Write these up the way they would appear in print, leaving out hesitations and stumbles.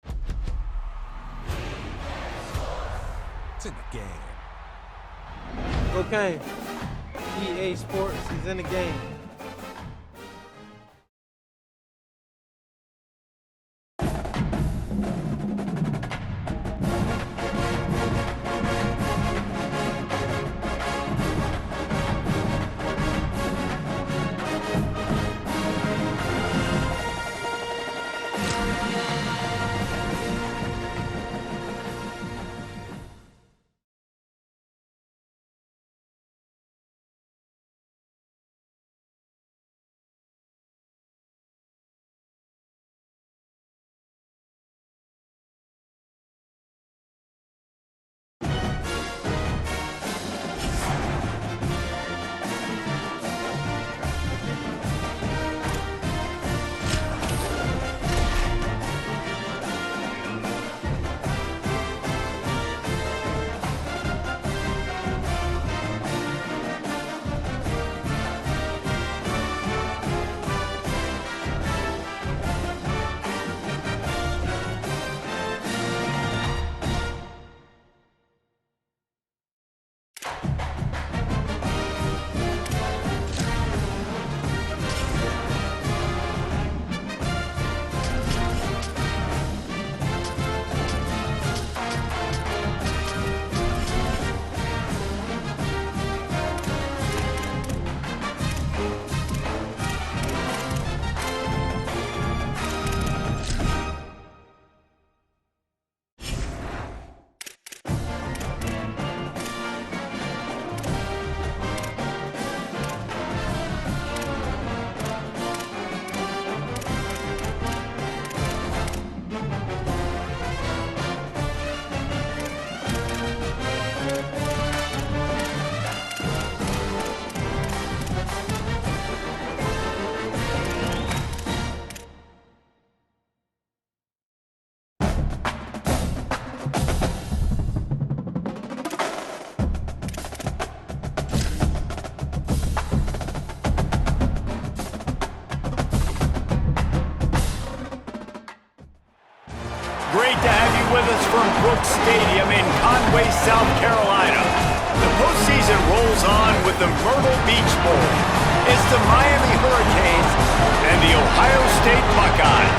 It's in the game. Okay. EA Sports is in the game. Great to have you with us from Brooks Stadium in Conway, South Carolina. The postseason rolls on with the Myrtle Beach Bowl. It's the Miami Hurricanes and the Ohio State Buckeyes.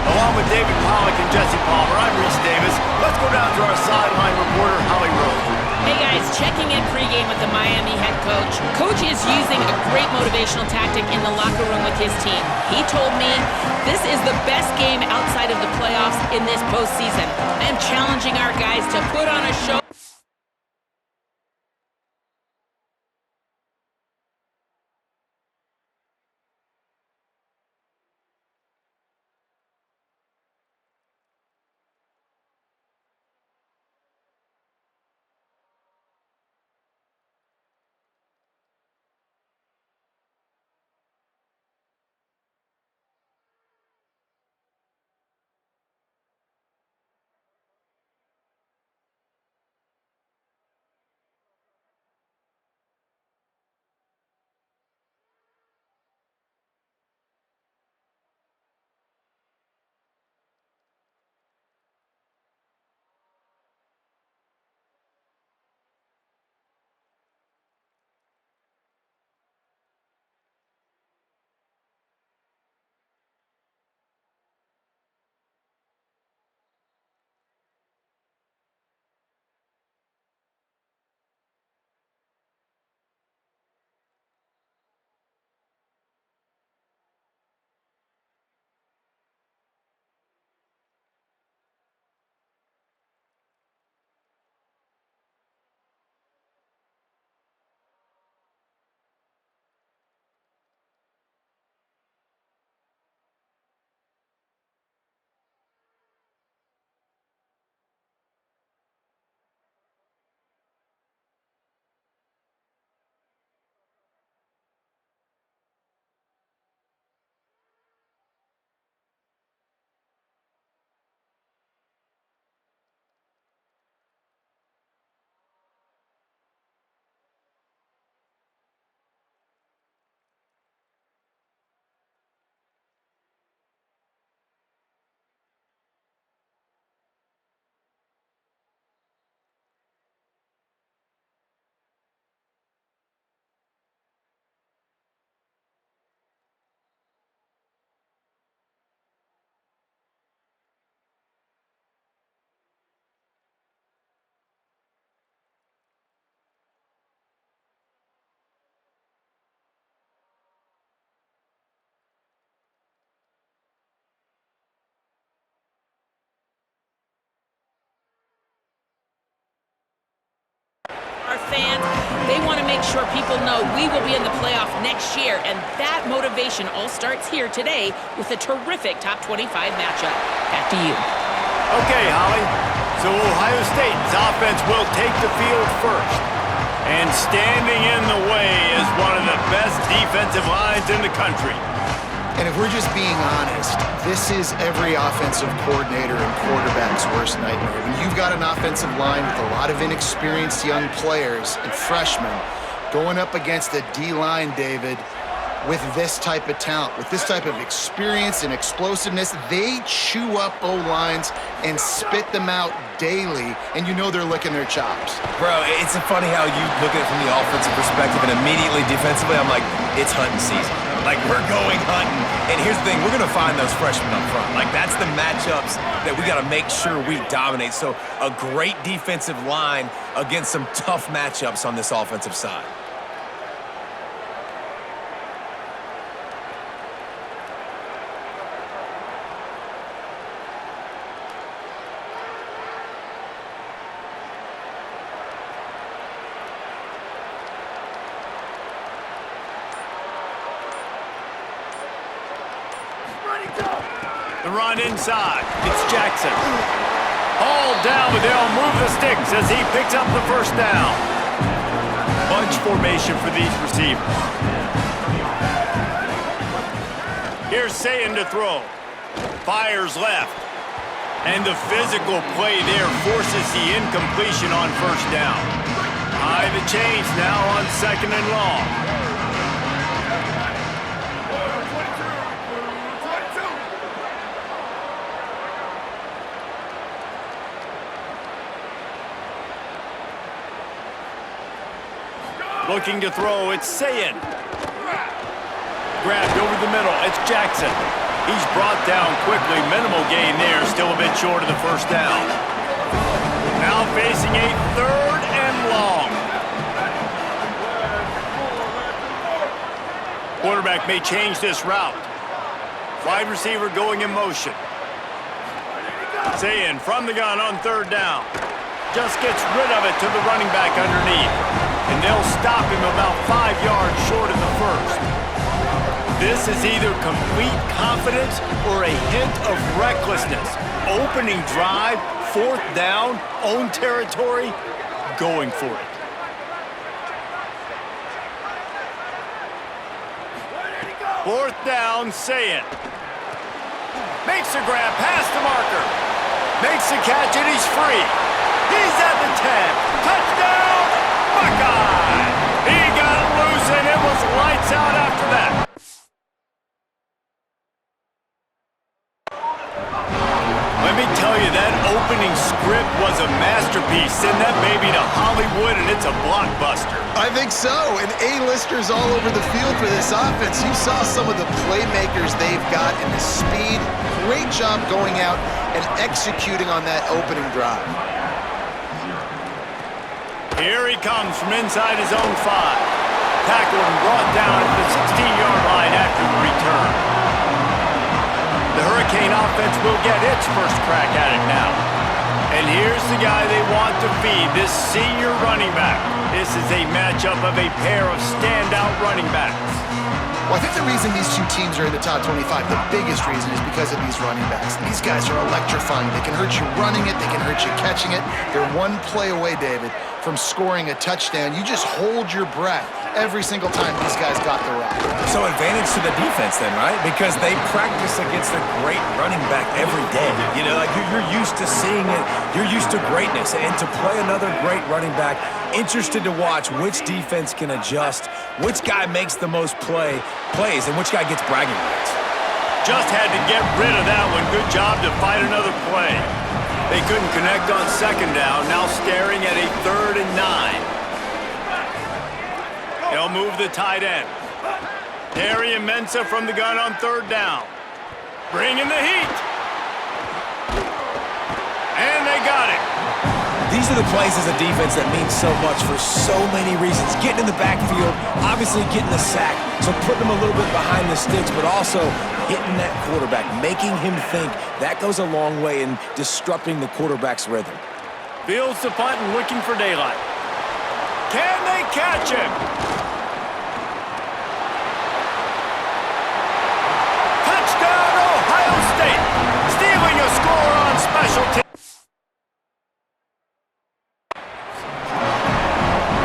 Along with David Pollack and Jesse Palmer, I'm Reese Davis. Let's go down to our sideline reporter, Holly Rowe. Hey guys, checking in pregame with the Miami head coach. Coach is using a great motivational tactic in the locker room with his team. He told me this is the best game outside of the playoffs in this postseason. I am challenging our guys to put on a show. make sure people know we will be in the playoff next year, and that motivation all starts here today with a terrific top 25 matchup. Back to you. Okay, Holly. So Ohio State's offense will take the field first. And standing in the way is one of the best defensive lines in the country. And if we're just being honest, this is every offensive coordinator and quarterback's worst nightmare. When you've got an offensive line with a lot of inexperienced young players and freshmen going up against a D-line, David, with this type of talent, with this type of experience and explosiveness, they chew up O-lines and spit them out daily, and you know they're licking their chops. Bro, it's funny how you look at it from the offensive perspective, and immediately defensively, I'm like, it's hunting season. Like, we're going hunting. And here's the thing, we're going to find those freshmen up front. Like, that's the matchups that we got to make sure we dominate. So a great defensive line against some tough matchups on this offensive side. The run inside. It's Jackson. All down, but they'll move the sticks as he picks up the first down. Bunch formation for these receivers. Here's Sayin to throw. Fires left. And the physical play there forces the incompletion on first down. High the chains now on 2nd and long. Looking to throw, it's Sayin. Grabbed over the middle, it's Jackson. He's brought down quickly, minimal gain there, still a bit short of the first down. Now facing a 3rd and long. Quarterback may change this route. Wide receiver going in motion. Sayin from the gun on 3rd down. Just gets rid of it to the running back underneath. And they'll stop him about 5 yards short of the first. This is either complete confidence or a hint of recklessness. Opening drive, 4th down, own territory, going for it. Fourth down, Sayin. Makes a grab past the marker. Makes the catch and he's free. He's at the 10. Touchdown! Buckeyes! He got it loose and it was lights out after that. Let me tell you, that opening script was a masterpiece. Send that baby to Hollywood and it's a blockbuster. I think so, and A-listers all over the field for this offense. You saw some of the playmakers they've got and the speed. Great job going out and executing on that opening drive. Here he comes from inside his own 5. Tackled and brought down at the 16-yard line after the return. The Hurricane offense will get its first crack at it now. And here's the guy they want to feed, this senior running back. This is a matchup of a pair of standout running backs. Well, I think the reason these two teams are in the top 25, the biggest reason is because of these running backs. These guys are electrifying. They can hurt you running it. They can hurt you catching it. They're one play away, David, from scoring a touchdown. You just hold your breath every single time these guys got the rock. So advantage to the defense then, right? Because they practice against a great running back every day. You know, like you're used to seeing it. You're used to greatness. And to play another great running back, interested to watch which defense can adjust, which guy makes the most plays, and which guy gets bragging rights. Just had to get rid of that one. Good job to fight another play. They couldn't connect on 2nd down, now staring at a 3rd and 9. They'll move the tight end. Terry and Mensah from the gun on 3rd down. Bringing the heat. And they got it. These are the plays as a defense that mean so much for so many reasons. Getting in the backfield, obviously getting the sack, so putting them a little bit behind the sticks, but also hitting that quarterback, making him think. That goes a long way in disrupting the quarterback's rhythm. Fields the punt and looking for daylight. Can they catch him? Touchdown, Ohio State. Stealing a score on special teams.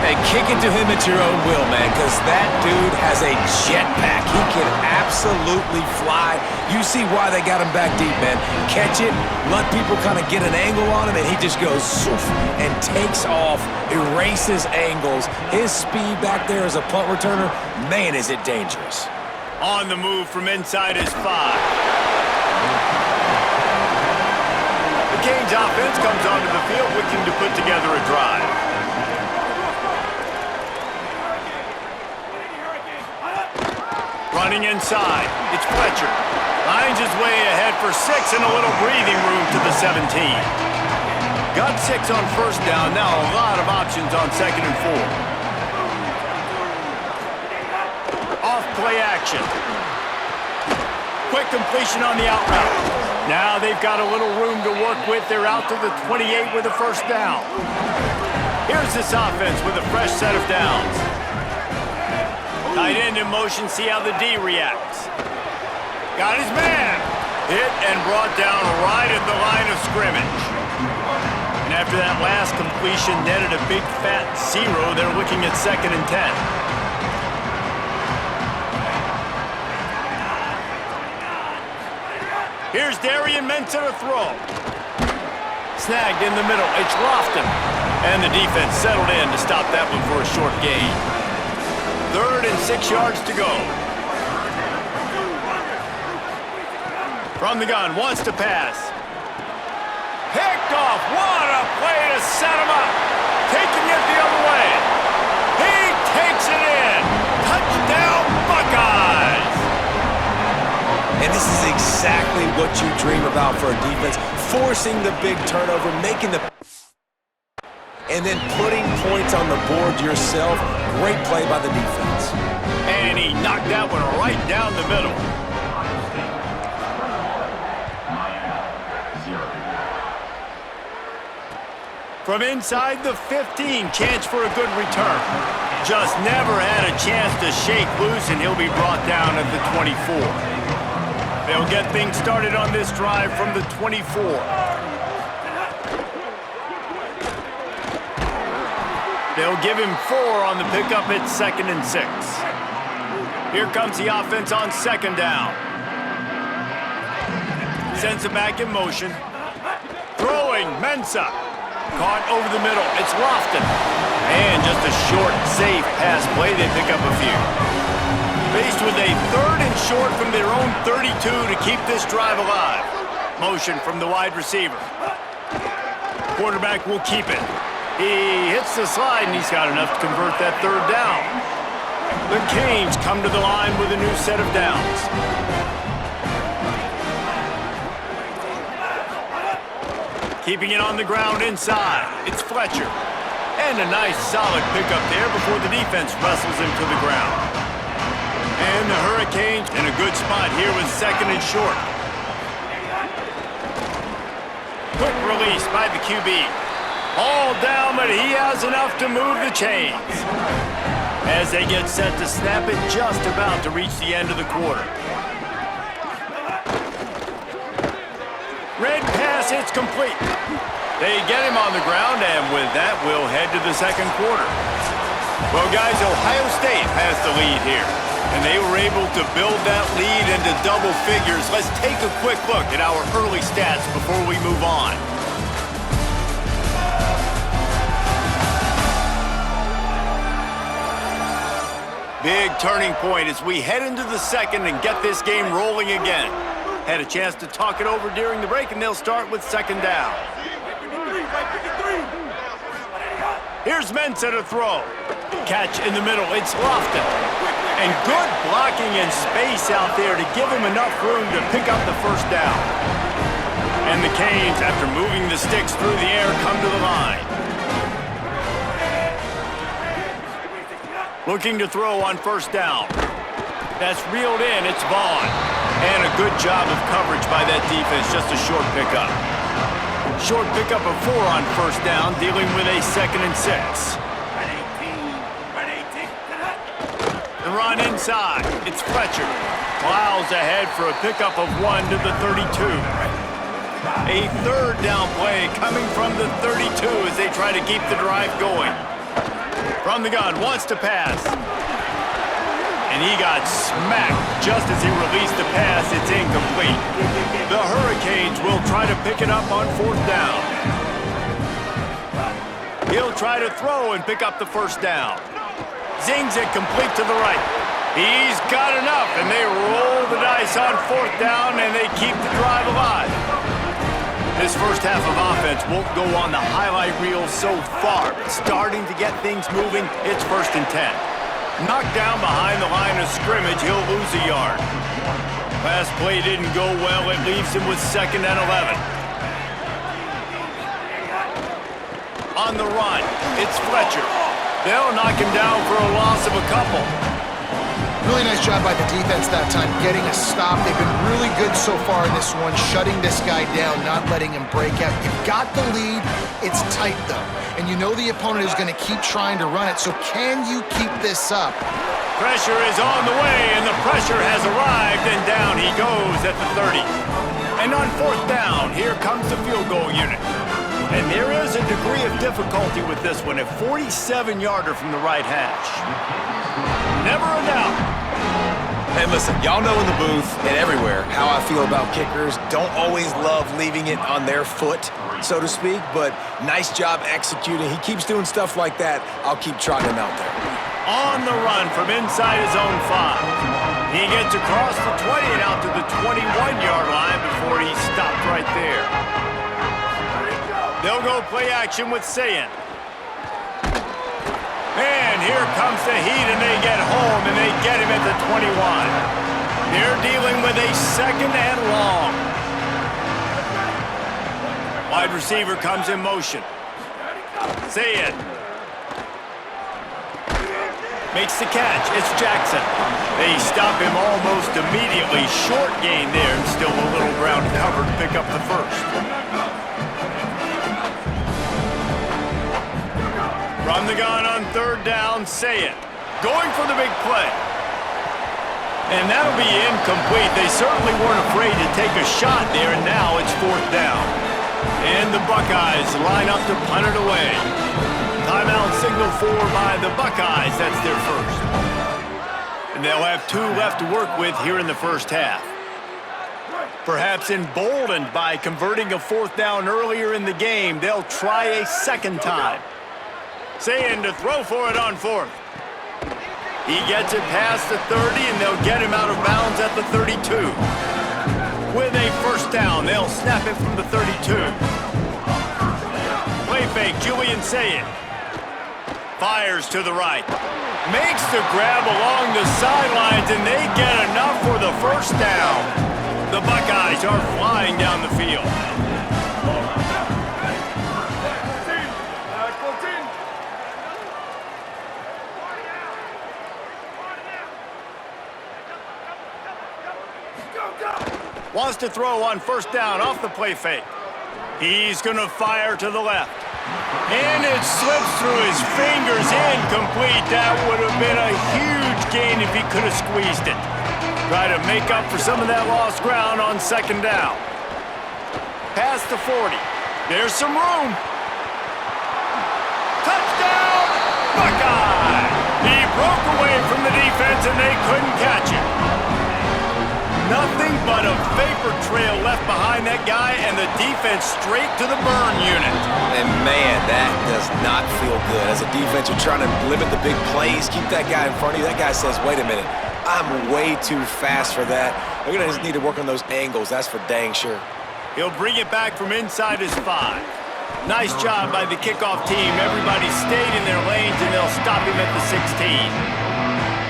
Hey, kick it to him at your own will, man, because that dude has a jetpack. He can absolutely fly. You see why they got him back deep, man. Catch it, let people kind of get an angle on him, and he just goes zoof and takes off, erases angles. His speed back there as a punt returner, man, is it dangerous. On the move from inside his 5. The Canes offense comes onto the field looking to put together a drive. Running inside, it's Fletcher. Finds his way ahead for 6 and a little breathing room to the 17. Got 6 on first down, now a lot of options on 2nd and 4. Off play action. Quick completion on the out route. Now they've got a little room to work with. They're out to the 28 with a first down. Here's this offense with a fresh set of downs. Tight end in motion, see how the D reacts. Got his man. Hit and brought down right at the line of scrimmage. And after that last completion netted a big fat 0, they're looking at 2nd and 10. Here's Darian Mensah to throw. Snagged in the middle, it's Lofton. And the defense settled in to stop that one for a short gain. 3rd and 6 yards to go. From the gun, wants to pass. Picked off. What a play to set him up. Taking it the other way. He takes it in. Touchdown, Buckeyes. And this is exactly what you dream about for a defense. Forcing the big turnover, making the... and then putting points on the board yourself. Great play by the defense. And he knocked that one right down the middle. From inside the 15, chance for a good return. Just never had a chance to shake loose, and he'll be brought down at the 24. They'll get things started on this drive from the 24. They'll give him 4 on the pickup at 2nd and 6. Here comes the offense on 2nd down. Sends it back in motion. Throwing, Mensah. Caught over the middle, it's Lofton. And just a short, safe pass play, they pick up a few. Faced with a 3rd and short from their own 32 to keep this drive alive. Motion from the wide receiver. Quarterback will keep it. He hits the slide, and he's got enough to convert that 3rd down. The Canes come to the line with a new set of downs. Keeping it on the ground inside, it's Fletcher. And a nice, solid pickup there before the defense wrestles him to the ground. And the Hurricanes in a good spot here with 2nd and short. Quick release by the QB. All down, but he has enough to move the chains. As they get set to snap it, just about to reach the end of the quarter. Red pass, it's complete. They get him on the ground, and with that, we'll head to the 2nd quarter. Well, guys, Ohio State has the lead here, and they were able to build that lead into double figures. Let's take a quick look at our early stats before we move on. Big turning point as we head into the 2nd and get this game rolling again. Had a chance to talk it over during the break, and they'll start with 2nd down. Here's Mensah to throw. Catch in the middle, it's Lofton. And good blocking and space out there to give him enough room to pick up the first down. And the Canes, after moving the sticks through the air, come to the line. Looking to throw on first down. That's reeled in, it's Vaughn. And a good job of coverage by that defense, just a short pickup. Short pickup of 4 on first down, dealing with a 2nd and 6. run inside. It's Fletcher. Miles ahead for a pickup of 1 to the 32. A third down play coming from the 32 as they try to keep the drive going. From the gun, wants to pass. And he got smacked just as he released the pass. It's incomplete. The Hurricanes will try to pick it up on 4th down. He'll try to throw and pick up the first down. Zings it complete to the right. He's got enough, and they roll the dice on 4th down, and they keep the drive alive. This first half of offense won't go on the highlight reel so far, but starting to get things moving, it's 1st and 10. Knocked down behind the line of scrimmage, he'll lose a yard. Last play didn't go well, it leaves him with 2nd and 11. On the run, it's Fletcher. They'll knock him down for a loss of a couple. Really nice job by the defense that time, getting a stop. They've been really good so far in this one, shutting this guy down, not letting him break out. You've got the lead. It's tight, though. And you know the opponent is going to keep trying to run it, so can you keep this up? Pressure is on the way, and the pressure has arrived, and down he goes at the 30. And on 4th down, here comes the field goal unit. And there is a degree of difficulty with this one, a 47-yarder from the right hash. Never a doubt. And listen, y'all know in the booth and everywhere how I feel about kickers. Don't always love leaving it on their foot, so to speak, but nice job executing. He keeps doing stuff like that. I'll keep trotting him out there. On the run from inside his own 5. He gets across the 20 and out to the 21-yard line before he's stopped right there. They'll go play action with Sayin. And here comes the heat, and they get home, and they get him at the 21. They're dealing with a 2nd and long. Wide receiver comes in motion. Sayin makes the catch. It's Jackson. They stop him almost immediately. Short gain there, and still a little ground cover to pick up the first. From the gun on 3rd down, Sayin going for the big play. And that'll be incomplete. They certainly weren't afraid to take a shot there, and now it's 4th down. And the Buckeyes line up to punt it away. Timeout signal for by the Buckeyes. That's their first. And they'll have 2 left to work with here in the first half. Perhaps emboldened by converting a 4th down earlier in the game, they'll try a 2nd time. Sayin to throw for it on 4th. He gets it past the 30, and they'll get him out of bounds at the 32. With a first down, they'll snap it from the 32. Play fake, Julian Sayin. Fires to the right. Makes the grab along the sidelines, and they get enough for the first down. The Buckeyes are flying down the field. Wants to throw on first down off the play fake. He's going to fire to the left. And it slips through his fingers, incomplete. That would have been a huge gain if he could have squeezed it. Try to make up for some of that lost ground on 2nd down. Past the 40. There's some room. Touchdown, Buckeye! He broke away from the defense and they couldn't catch him. Nothing but a vapor trail left behind that guy, and the defense straight to the burn unit. And man, that does not feel good. As a defense, you're trying to limit the big plays, keep that guy in front of you. That guy says, wait a minute, I'm way too fast for that. We're going to need to work on those angles, that's for dang sure. He'll bring it back from inside his 5. Nice job by the kickoff team. Everybody stayed in their lanes, and they'll stop him at the 16.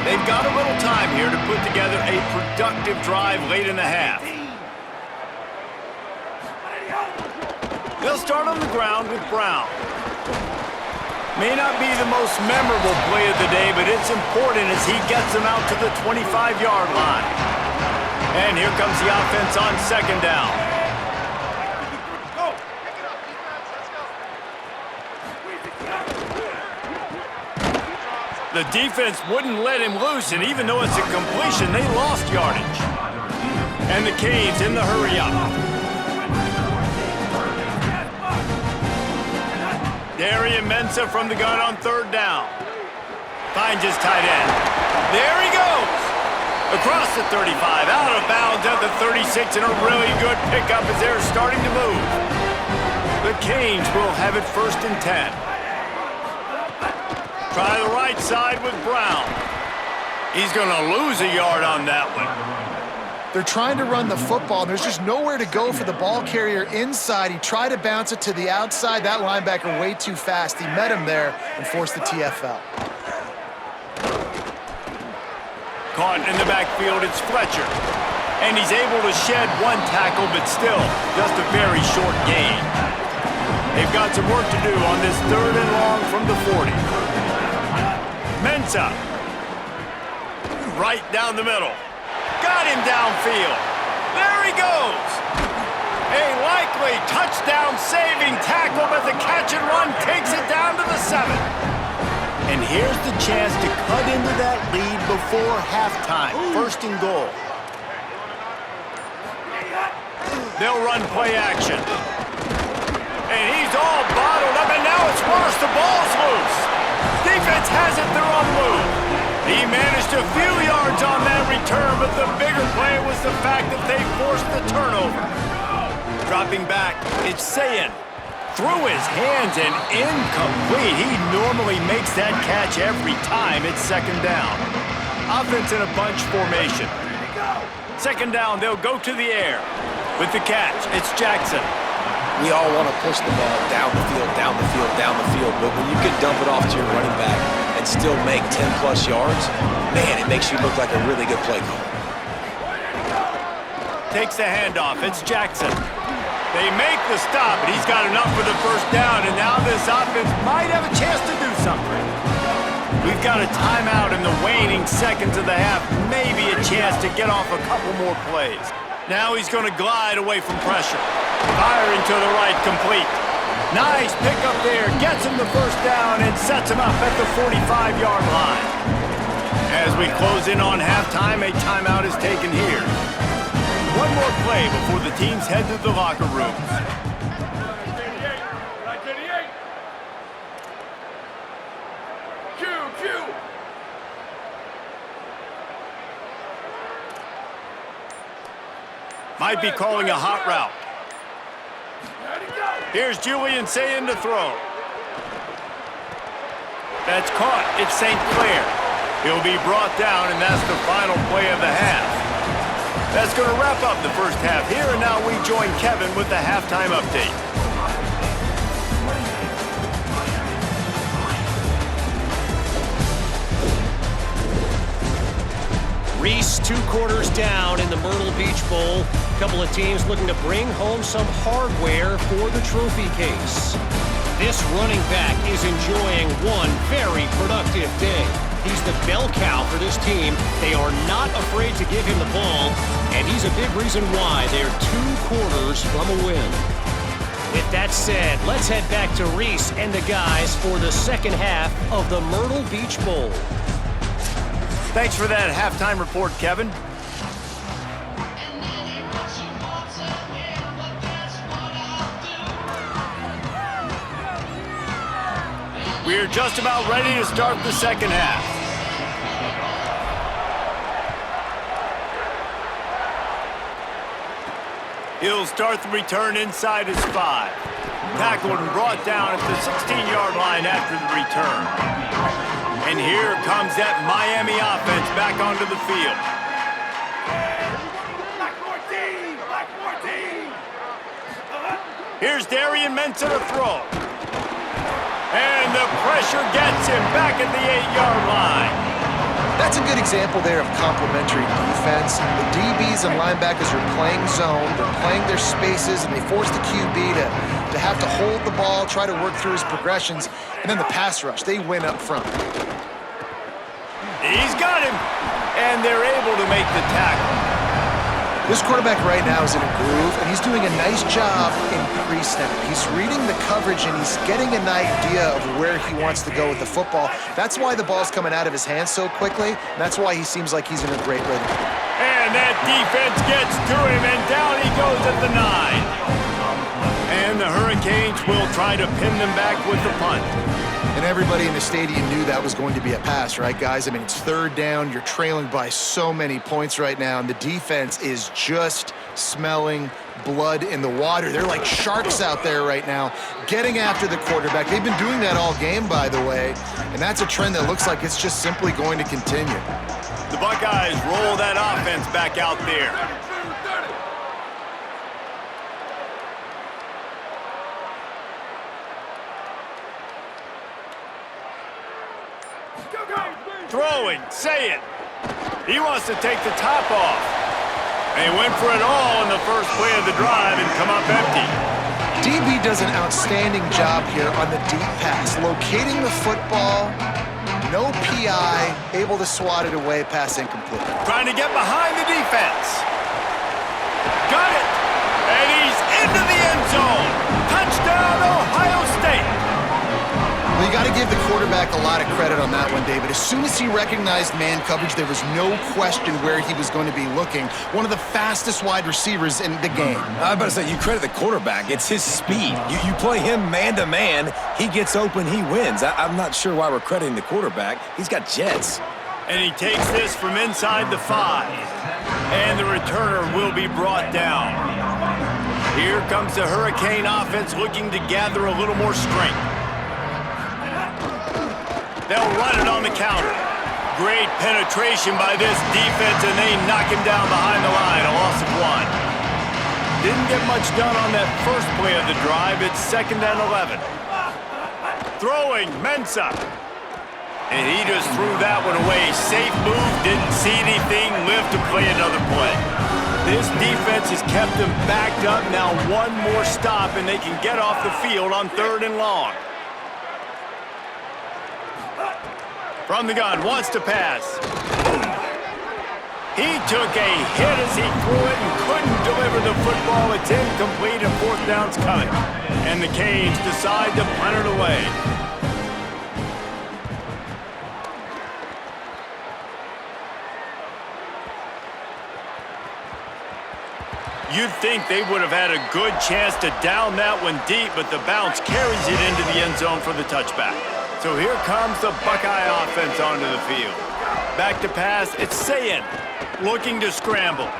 They've got a little time here to put together a productive drive late in the half. They'll start on the ground with Brown. May not be the most memorable play of the day, but it's important as he gets them out to the 25-yard line. And here comes the offense on 2nd down. The defense wouldn't let him loose, and even though it's a completion, they lost yardage. And the Canes in the hurry-up. Darian Mensah from the gun on 3rd down. Finds his tight end. There he goes! Across the 35, out of bounds at the 36, and a really good pickup as they're starting to move. The Canes will have it 1st and 10. Try the right side with Brown. He's going to lose a yard on that one. They're trying to run the football. There's just nowhere to go for the ball carrier inside. He tried to bounce it to the outside. That linebacker way too fast. He met him there and forced the TFL. Caught in the backfield, it's Fletcher. And he's able to shed 1 tackle, but still just a very short gain. They've got some work to do on this 3rd and long from the 40. Mensah. Right down the middle. Got him downfield. There he goes. A likely touchdown-saving tackle, but the catch and run takes it down to the 7. And here's the chance to cut into that lead before halftime. 1st and goal. They'll run play action. And he's all bottled up, and now it's worse. The ball's loose. Defense has it, they're on the move. He managed a few yards on that return, but the bigger play was the fact that they forced the turnover. Dropping back, it's Sayin. Through his hands and incomplete. He normally makes that catch every time. It's 2nd down. Offense in a bunch formation. 2nd down, they'll go to the air. With the catch, it's Jackson. We all want to push the ball down the field, down the field, down the field, but when you can dump it off to your running back and still make 10-plus yards, man, it makes you look like a really good play call. Takes the handoff. It's Jackson. They make the stop, but he's got enough for the 1st down, and now this offense might have a chance to do something. We've got a timeout in the waning seconds of the half, maybe a chance to get off a couple more plays. Now he's going to glide away from pressure. Firing to the right, complete. Nice pickup there, gets him the 1st down and sets him up at the 45-yard line. As we close in on halftime, a timeout is taken here. One more play before the teams head to the locker rooms. Might be calling a hot route. Here's Julian Sayin to throw. That's caught. It's St. Clair. He'll be brought down, and that's the final play of the half. That's going to wrap up the 1st half here, and now we join Kevin with the halftime update. Reese 2 quarters down in the Myrtle Beach Bowl. A couple of teams looking to bring home some hardware for the trophy case. This running back is enjoying one very productive day. He's the bell cow for this team. They are not afraid to give him the ball, and he's a big reason why they're 2 quarters from a win. With that said, let's head back to Reese and the guys for the 2nd half of the Myrtle Beach Bowl. Thanks for that halftime report, Kevin. We're just about ready to start the 2nd half. He'll start the return inside his 5. Tackled and brought down at the 16-yard line after the return. And here comes that Miami offense back onto the field. Here's Darian Mensah to throw. And the pressure gets him back at the 8-yard line. That's a good example there of complementary defense. The DBs and linebackers are playing zone, they're playing their spaces, and they force the QB to have to hold the ball, try to work through his progressions, and then the pass rush, they win up front. He's got him, and they're able to make the tackle. This quarterback right now is in a groove, and he's doing a nice job in pre-snap. He's reading the coverage, and he's getting an idea of where he wants to go with the football. That's why the ball's coming out of his hands so quickly, and that's why he seems like he's in a great rhythm. And that defense gets to him, and down he goes at the 9. And the Hurricanes will try to pin them back with the punt. And everybody in the stadium knew that was going to be a pass, right, guys? I mean, it's 3rd down. You're trailing by so many points right now, and the defense is just smelling blood in the water. They're like sharks out there right now, getting after the quarterback. They've been doing that all game, by the way, and that's a trend that looks like it's just simply going to continue. The Buckeyes roll that offense back out there. Throwing, say it. He wants to take the top off. And he went for it all in the first play of the drive and come up empty. DB does an outstanding job here on the deep pass, locating the football, no PI, able to swat it away, pass incomplete. Trying to get behind the defense. Got it. And he's into the end zone. Touchdown, Ohio State. Well, you got to give the quarterback a lot of credit on that one, David. As soon as he recognized man coverage, there was no question where he was going to be looking. One of the fastest wide receivers in the game. I was about to say, you credit the quarterback. It's his speed. You play him man-to-man, he gets open, he wins. I'm not sure why we're crediting the quarterback. He's got jets. And he takes this from inside the 5. And the returner will be brought down. Here comes the Hurricane offense looking to gather a little more strength. They'll run it on the counter. Great penetration by this defense, and they knock him down behind the line, a loss of 1. Didn't get much done on that first play of the drive. It's 2nd and 11. Throwing, Mensah. And he just threw that one away. Safe move, didn't see anything, lived to play another play. This defense has kept them backed up. Now one more stop, and they can get off the field on 3rd and long. From the gun, wants to pass. He took a hit as he threw it and couldn't deliver the football. It's incomplete and 4th down's coming. And the Canes decide to punt it away. You'd think they would have had a good chance to down that one deep, but the bounce carries it into the end zone for the touchback. So here comes the Buckeye offense onto the field. Back to pass, it's Sayin, looking to scramble.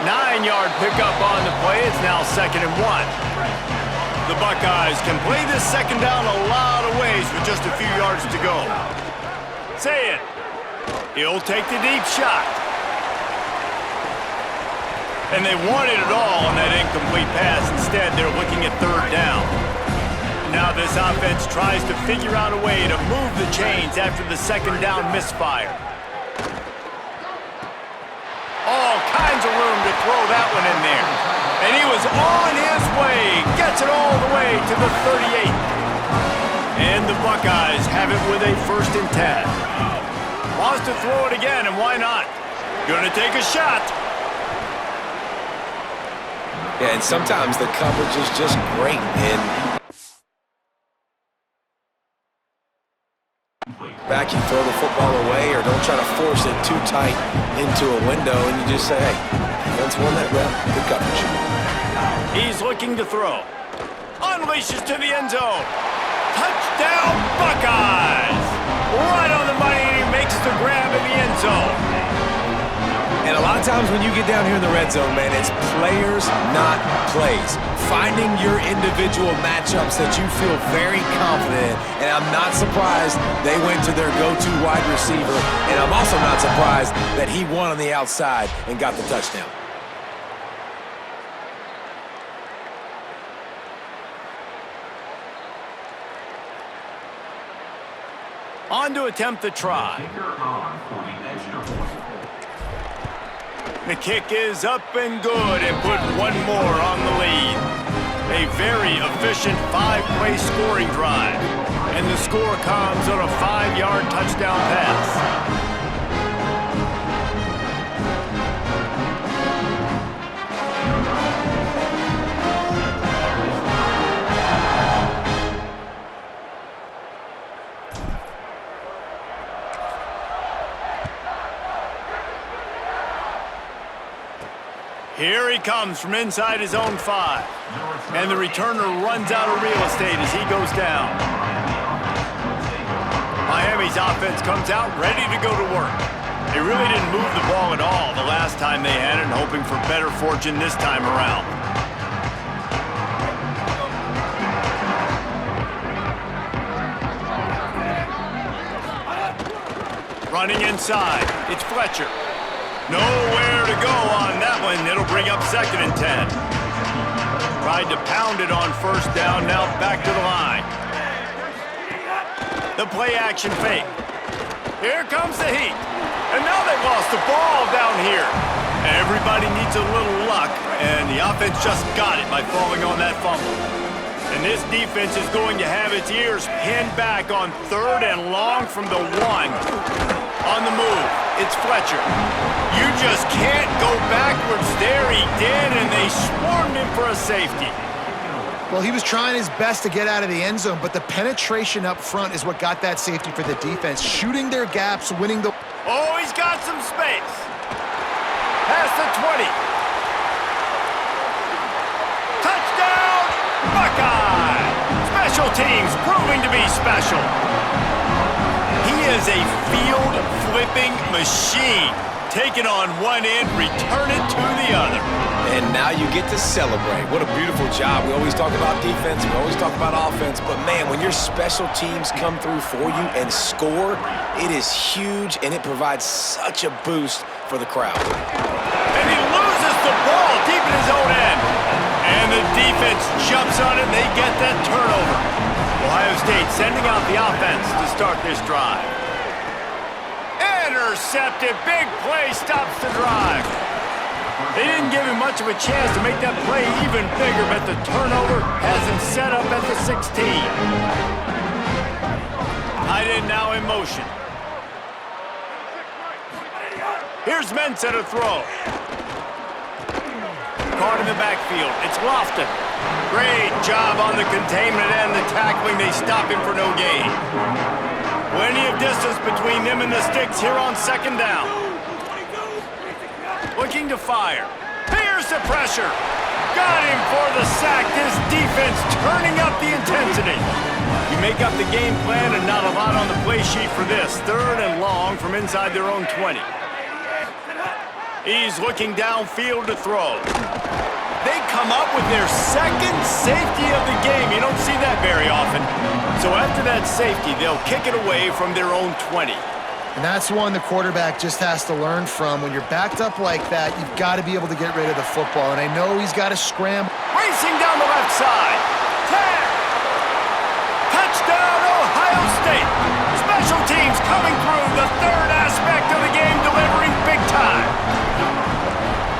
9-yard pickup on the play, it's now 2nd and 1. The Buckeyes can play this 2nd down a lot of ways with just a few yards to go. Sayin, he'll take the deep shot. And they wanted it all on that incomplete pass. Instead, they're looking at 3rd down. Now this offense tries to figure out a way to move the chains after the 2nd down misfire. All kinds of room to throw that one in there. And he was on his way. Gets it all the way to the 38. And the Buckeyes have it with a 1st and 10. Wants to throw it again, and why not? Gonna take a shot. Yeah, and sometimes the coverage is just great, and back, you throw the football away or don't try to force it too tight into a window, and you just say, hey, defense won that round. Good coverage. He's looking to throw. Unleashes to the end zone. Touchdown, Buckeyes! Right on the money, and he makes the grab in the end zone. And a lot of times when you get down here in the red zone, man, it's players, not plays. Finding your individual matchups that you feel very confident in. And I'm not surprised they went to their go-to wide receiver. And I'm also not surprised that he won on the outside and got the touchdown. On to attempt the try. The kick is up and good, and put one more on the lead. A very efficient 5-play scoring drive. And the score comes on a 5-yard touchdown pass. Here he comes from inside his own 5. And the returner runs out of real estate as he goes down. Miami's offense comes out ready to go to work. They really didn't move the ball at all the last time they had it, hoping for better fortune this time around. Running inside, it's Fletcher. Nowhere to go on that one. It'll bring up 2nd and 10. Tried to pound it on 1st down, now back to the line. The play action fake. Here comes the heat. And now they've lost the ball down here. Everybody needs a little luck, and the offense just got it by falling on that fumble. And this defense is going to have its ears pinned back on 3rd and long from the 1. On the move, it's Fletcher. You just can't go backwards there. He did, and they swarmed him for a safety. Well, he was trying his best to get out of the end zone, but the penetration up front is what got that safety for the defense. Shooting their gaps, winning the... Oh, he's got some space. Past the 20. Touchdown, Buckeye! Special teams proving to be special. He is a field-flipping machine. Take it on one end, return it to the other. And now you get to celebrate. What a beautiful job. We always talk about defense, we always talk about offense, but man, when your special teams come through for you and score, it is huge, and it provides such a boost for the crowd. And he loses the ball deep in his own end. And the defense jumps on it, and they get that turnover. Ohio State sending out the offense to start this drive. Intercepted, big play, stops the drive. They didn't give him much of a chance to make that play even bigger, but the turnover has him set up at the 16. Tight end now in motion. Here's Mensah to throw. Caught in the backfield. It's Lofton. Great job on the containment and the tackling. They stop him for no gain. Plenty of distance between them and the sticks here on 2nd down. Looking to fire. Here's the pressure. Got him for the sack. This defense turning up the intensity. You make up the game plan and not a lot on the play sheet for this. 3rd and long from inside their own 20. He's looking downfield to throw. They come up with their 2nd safety of the game. You don't see that very often. So after that safety, they'll kick it away from their own 20. And that's one the quarterback just has to learn from. When you're backed up like that, you've got to be able to get rid of the football. And I know he's got to scramble. Racing down the left side. Tag! Touchdown, Ohio State! Special teams coming through, the 3rd aspect of the game, delivering big time.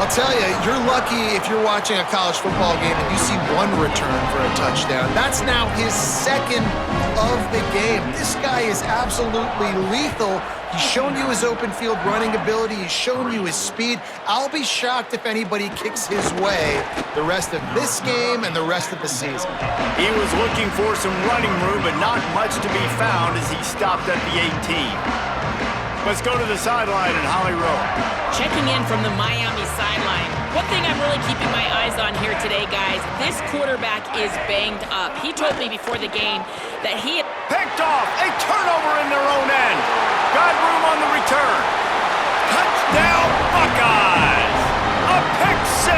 I'll tell you, you're lucky if you're watching a college football game and you see one return for a touchdown. That's now his 2nd of the game. This guy is absolutely lethal. He's shown you his open field running ability. He's shown you his speed. I'll be shocked if anybody kicks his way the rest of this game and the rest of the season. He was looking for some running room, but not much to be found as he stopped at the 18. Let's go to the sideline in Holly Rowe. Checking in from the Miami sideline. One thing I'm really keeping my eyes on here today, guys, this quarterback is banged up. He told me before the game that he... Picked off, a turnover in their own end. Got room on the return. Touchdown, Buckeyes! A pick 6.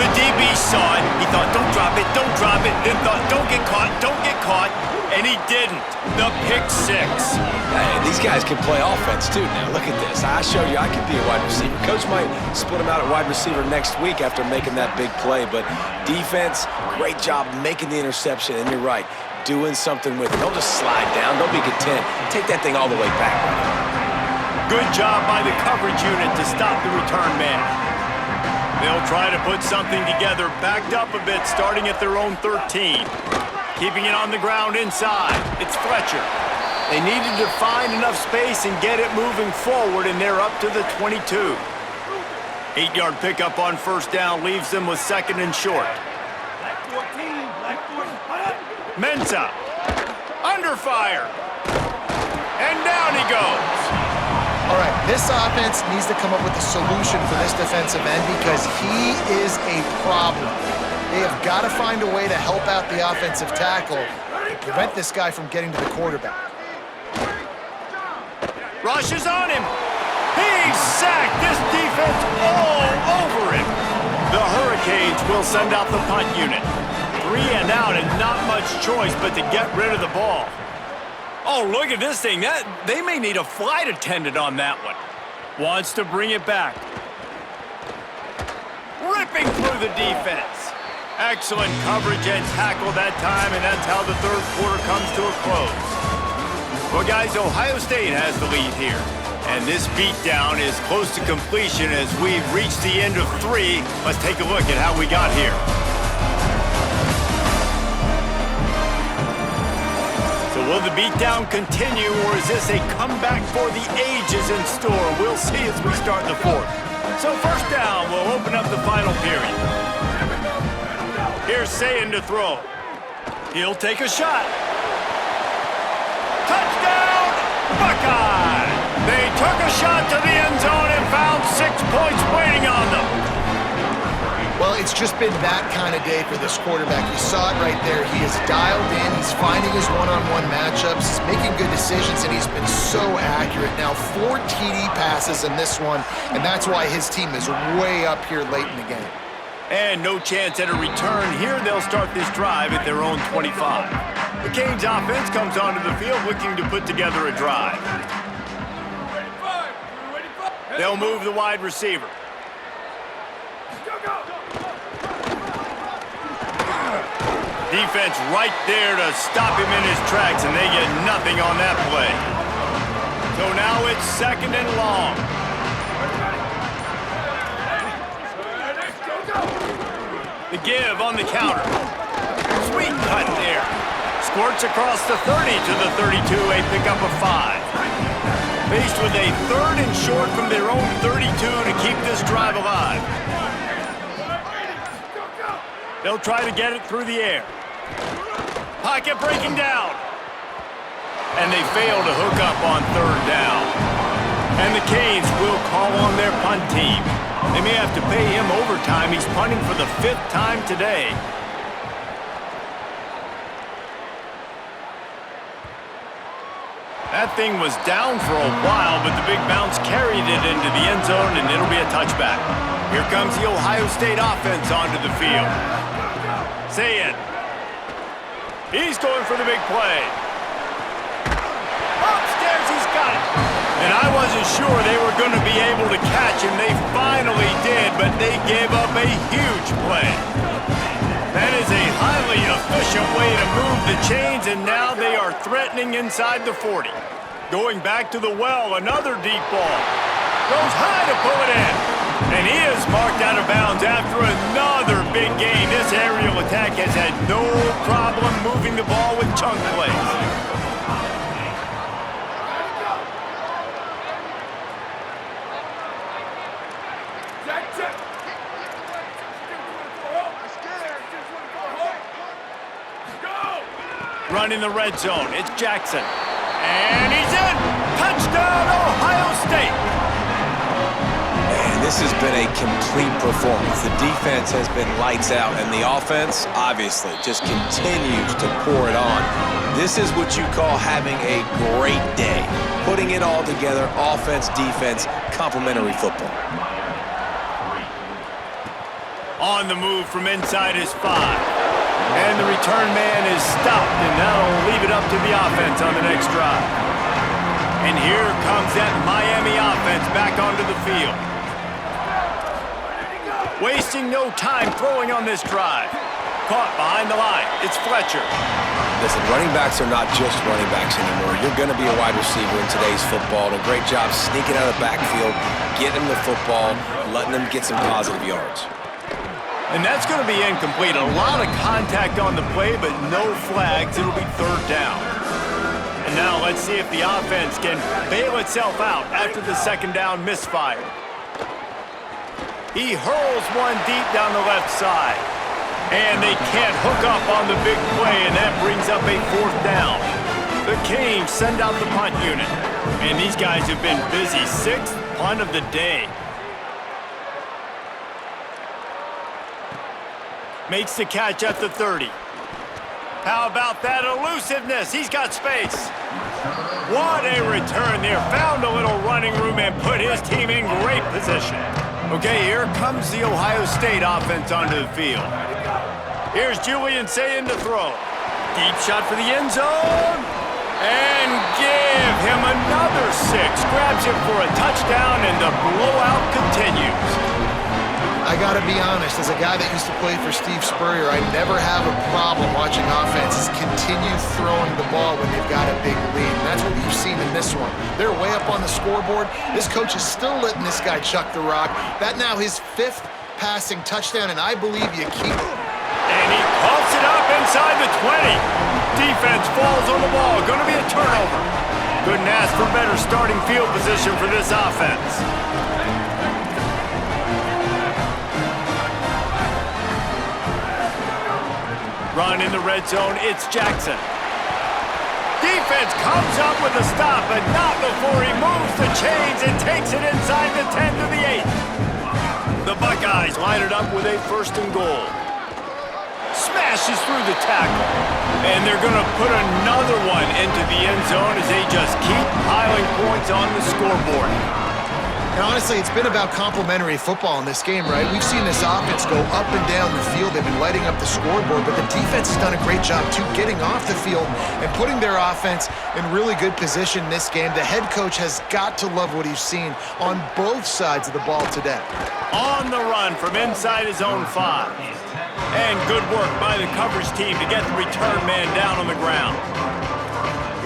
The DB saw it. He thought, don't drop it, don't drop it. Then thought, don't get caught, don't get caught. And he didn't. The pick 6. Hey, these guys can play offense, too. Now, look at this. I showed you I could be a wide receiver. Coach might split him out at wide receiver next week after making that big play. But defense, great job making the interception. And you're right, doing something with it. Don't just slide down. Don't be content. Take that thing all the way back. Good job by the coverage unit to stop the return man. They'll try to put something together, backed up a bit, starting at their own 13. Keeping it on the ground inside. It's Fletcher. They needed to find enough space and get it moving forward, and they're up to the 22. 8-yard pickup on 1st down leaves them with 2nd and short. Mensah. Under fire. And down he goes. All right, this offense needs to come up with a solution for this defensive end because he is a problem. They have got to find a way to help out the offensive tackle and prevent this guy from getting to the quarterback. Rush is on him. He's sacked. This defense all over him. The Hurricanes will send out the punt unit. 3 and out and not much choice but to get rid of the ball. Oh, look at this thing. They may need a flight attendant on that one. Wants to bring it back. Ripping through the defense. Excellent coverage and tackle that time, and that's how the third quarter comes to a close. Well, guys, Ohio State has the lead here. And this beatdown is close to completion as we've reached the end of 3. Let's take a look at how we got here. So will the beatdown continue, or is this a comeback for the ages in store? We'll see as we start the 4th. So first down, we'll open up the final period. Here's Sayin to throw. He'll take a shot. Touchdown, Buckeyes! They took a shot to the end zone and found 6 points waiting on them. Well, it's just been that kind of day for this quarterback. You saw it right there. He is dialed in. He's finding his one-on-one matchups. He's making good decisions, and he's been so accurate. Now, 4 TD passes in this one, and that's why his team is way up here late in the game. And no chance at a return here. They'll start this drive at their own 25. The Canes offense comes onto the field looking to put together a drive. They'll move the wide receiver. Defense right there to stop him in his tracks, and they get nothing on that play. So now it's 2nd and long. The give on the counter. Sweet cut there. Squirts across the 30 to the 32, a pickup of 5. Faced with a 3rd and short from their own 32 to keep this drive alive. They'll try to get it through the air. Pocket breaking down. And they fail to hook up on 3rd down. And the Canes will call on their punt team. They may have to pay him overtime. He's punting for the 5th time today. That thing was down for a while, but the big bounce carried it into the end zone, and it'll be a touchback. Here comes the Ohio State offense onto the field. Sayin. He's going for the big play. Upstairs, he's got it. And I wasn't sure they were going to be able to catch him. They finally did, but they gave up a huge play. That is a highly efficient way to move the chains, and now they are threatening inside the 40. Going back to the well, another deep ball. Goes high to pull it in. And he is marked out of bounds after another big gain. This aerial attack has had no problem moving the ball with chunk plays. Running the red zone, it's Jackson. And he's in! Touchdown, Ohio State! And this has been a complete performance. The defense has been lights out, and the offense, obviously, just continues to pour it on. This is what you call having a great day. Putting it all together, offense, defense, complementary football. On the move from inside his 5. And the return man is stopped, and that'll leave it up to the offense on the next drive. And here comes that Miami offense back onto the field. Wasting no time throwing on this drive. Caught behind the line. It's Fletcher. Listen, running backs are not just running backs anymore. You're going to be a wide receiver in today's football. And a great job sneaking out of the backfield, getting them the football, letting them get some positive yards. And that's going to be incomplete. A lot of contact on the play, but no flags. It'll be 3rd down. And now let's see if the offense can bail itself out after the 2nd down misfire. He hurls one deep down the left side. And they can't hook up on the big play, and that brings up a 4th down. The Canes send out the punt unit. Man, these guys have been busy. 6th punt of the day. Makes the catch at the 30. How about that elusiveness? He's got space. What a return there. Found a little running room and put his team in great position. Okay, here comes the Ohio State offense onto the field. Here's Julian Sayin to throw. Deep shot for the end zone. And give him another 6. Grabs him for a touchdown, and the blowout continues. I gotta be honest, as a guy that used to play for Steve Spurrier, I never have a problem watching offenses continue throwing the ball when they've got a big lead. And that's what we've seen in this one. They're way up on the scoreboard. This coach is still letting this guy chuck the rock. That now his 5th passing touchdown, and I believe you keep it. And he pumps it up inside the 20. Defense falls on the ball. Going to be a turnover. Couldn't ask for better starting field position for this offense. Run in the red zone, it's Jackson. Defense comes up with a stop, but not before he moves the chains and takes it inside the 10 to the 8. The Buckeyes line it up with a 1st and goal. Smashes through the tackle. And they're going to put another one into the end zone as they just keep piling points on the scoreboard. And honestly, it's been about complementary football in this game, right? We've seen this offense go up and down the field. They've been lighting up the scoreboard, but the defense has done a great job, too, getting off the field and putting their offense in really good position in this game. The head coach has got to love what he's seen on both sides of the ball today. On the run from inside his own 5. And good work by the coverage team to get the return man down on the ground.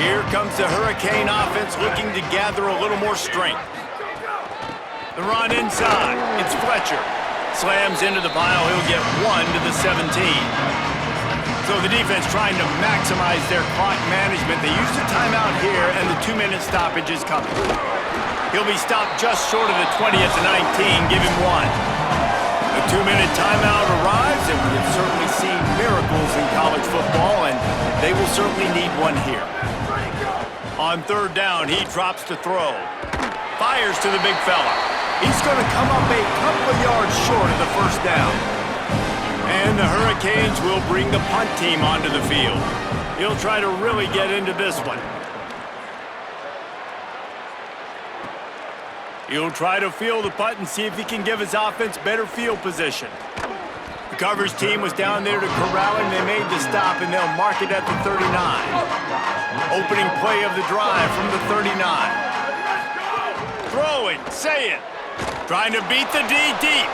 Here comes the Hurricane offense looking to gather a little more strength. The run inside. It's Fletcher. Slams into the pile. He'll get 1 to the 17. So the defense trying to maximize their clock management. They use the timeout here, and the 2-minute stoppage is coming. He'll be stopped just short of the 20 at the 19. Give him 1. The 2-minute timeout arrives, and we have certainly seen miracles in college football, and they will certainly need one here. On 3rd down, he drops to throw. Fires to the big fella. He's going to come up a couple of yards short of the 1st down. And the Hurricanes will bring the punt team onto the field. He'll try to really get into this one. He'll try to field the punt and see if he can give his offense better field position. The coverage team was down there to corral him. They made the stop, and they'll mark it at the 39. Opening play of the drive from the 39. Throwing, say it. Trying to beat the D deep.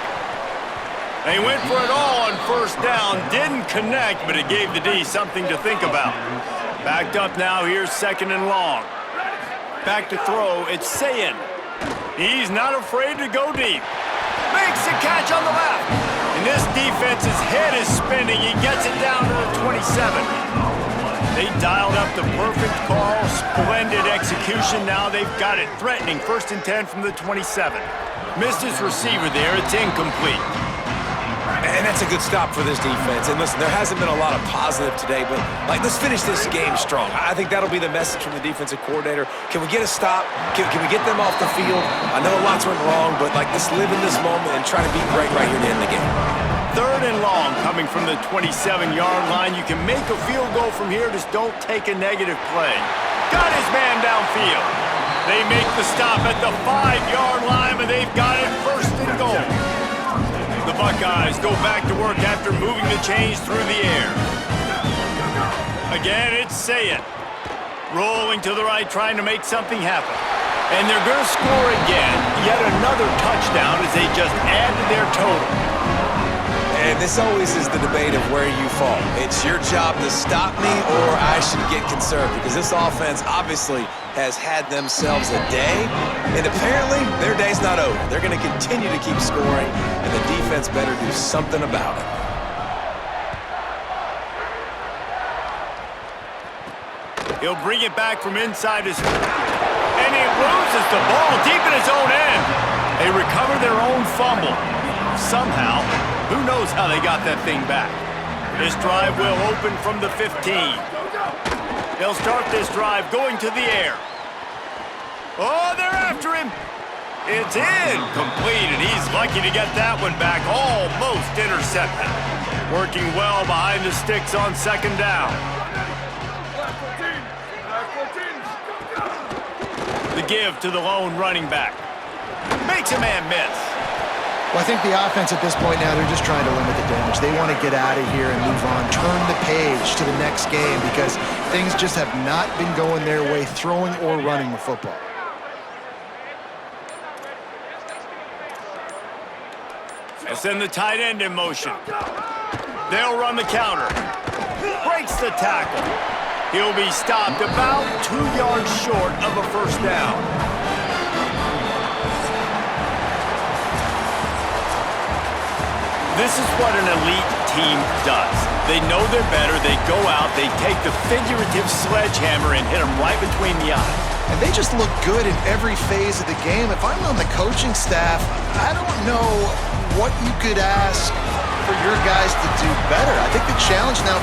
They went for it all on 1st down. Didn't connect, but it gave the D something to think about. Backed up now. Here's 2nd and long. Back to throw. It's Sayin. He's not afraid to go deep. Makes the catch on the left. And this defense's head is spinning. He gets it down to the 27. They dialed up the perfect call. Splendid execution. Now they've got it. Threatening 1st and 10 from the 27. Missed his receiver there. It's incomplete. And that's a good stop for this defense. And listen, there hasn't been a lot of positive today, but let's finish this game strong. I think that'll be the message from the defensive coordinator. Can we get a stop? Can we get them off the field? I know lots went wrong, but let's live in this moment and try to be great right here to end the game. 3rd and long coming from the 27-yard line. You can make a field goal from here. Just don't take a negative play. Got his man downfield. They make the stop at the 5-yard line, but they've got it 1st and goal. The Buckeyes go back to work after moving the chains through the air. Again, it's Sayin. Rolling to the right, trying to make something happen. And they're going to score again. Yet another touchdown as they just add to their total. And this always is the debate of where you fall. It's your job to stop me, or I should get conserved, because this offense obviously has had themselves a day, and apparently their day's not over. They're going to continue to keep scoring, and the defense better do something about it. He'll bring it back from inside his... And he loses the ball deep in his own end. They recover their own fumble. Somehow, who knows how they got that thing back. This drive will open from the 15. They'll start this drive going to the air. Oh, they're after him. It's incomplete, and he's lucky to get that one back. Almost intercepted. Working well behind the sticks on second down. The give to the lone running back. Makes a man miss. Well, I think the offense at this point now, they're just trying to limit the damage. They want to get out of here and move on, turn the page to the next game because things just have not been going their way, throwing or running the football. And send the tight end in motion. They'll run the counter. Breaks the tackle. He'll be stopped about 2 yards short of a first down. This is what an elite team does. They know they're better. They go out, they take the figurative sledgehammer and hit them right between the eyes. And they just look good in every phase of the game. If I'm on the coaching staff, I don't know what you could ask for your guys to do better. I think the challenge now